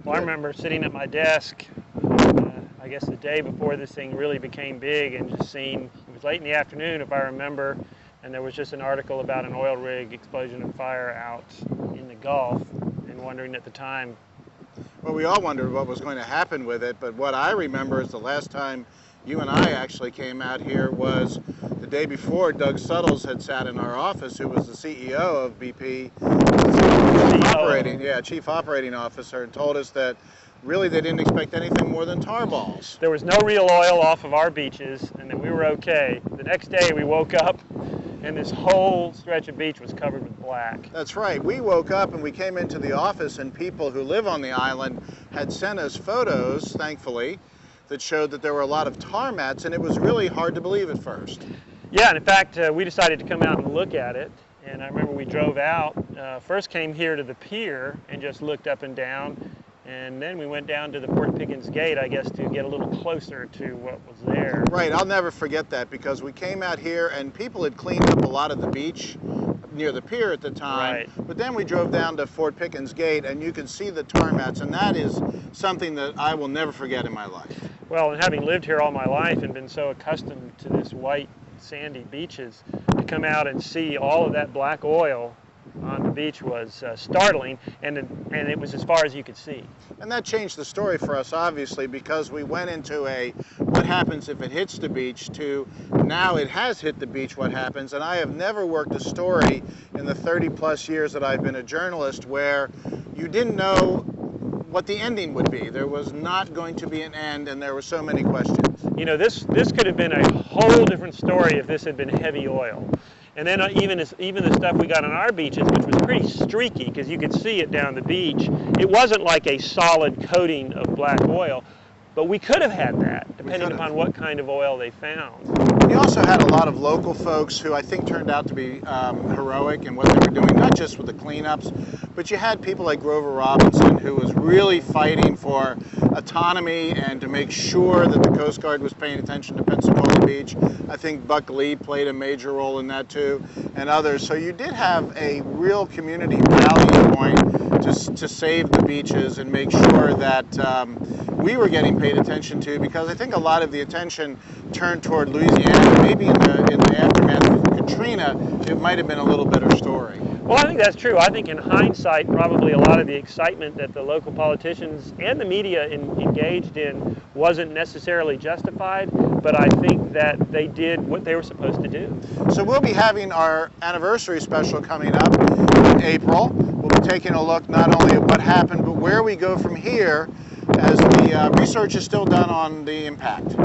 Well, I remember sitting at my desk, I guess the day before this thing really became big, and just seeing, it was late in the afternoon if I remember, and there was just an article about an oil rig explosion and fire out in the Gulf, and wondering at the time. Well, we all wondered what was going to happen with it, but what I remember is the last time you and I actually came out here was the day before Doug Suttles had sat in our office, who was the CEO of BP, Chief Operating Officer, and told us that really they didn't expect anything more than tar balls. There was no real oil off of our beaches, and that we were okay. The next day we woke up, and this whole stretch of beach was covered with black. That's right. We woke up and we came into the office, and people who live on the island had sent us photos, thankfully, that showed that there were a lot of tar mats, and it was really hard to believe at first. Yeah, and in fact, we decided to come out and look at it. And I remember we drove out, first came here to the pier and just looked up and down. And then we went down to the Port Pickens Gate, I guess, to get a little closer to what was there. Right, I'll never forget that, because we came out here and people had cleaned up a lot of the beach near the pier at the time. Right. But then we drove down to Fort Pickens Gate and you could see the tar mats, and that is something that I will never forget in my life. Well, and having lived here all my life and been so accustomed to this white, sandy beaches, to come out and see all of that black oil on the beach was startling, and it was as far as you could see. And that changed the story for us, obviously, because we went into a what happens if it hits the beach to now it has hit the beach, what happens. And I have never worked a story in the 30-plus years that I've been a journalist where you didn't know what the ending would be. There was not going to be an end, and there were so many questions. You know, this could have been a whole different story if this had been heavy oil. And then even the stuff we got on our beaches, which was pretty streaky because you could see it down the beach, it wasn't like a solid coating of black oil, but we could have had that, depending upon what kind of oil they found. We also had a lot of local folks who I think turned out to be heroic in what they were doing, not just with the cleanups, but you had people like Grover Robinson, who was really fighting for autonomy and to make sure that the Coast Guard was paying attention to Pensacola Beach. I think Buck Lee played a major role in that too, and others. So you did have a real community rallying point to save the beaches and make sure that we were getting paid attention to, because I think a lot of the attention turned toward Louisiana. Maybe in the aftermath of Katrina, it might have been a little better story. Well, I think that's true. I think in hindsight, probably a lot of the excitement that the local politicians and the media engaged in wasn't necessarily justified, but I think that they did what they were supposed to do. So we'll be having our anniversary special coming up in April. We'll be taking a look not only at what happened, but where we go from here, as the research is still done on the impact.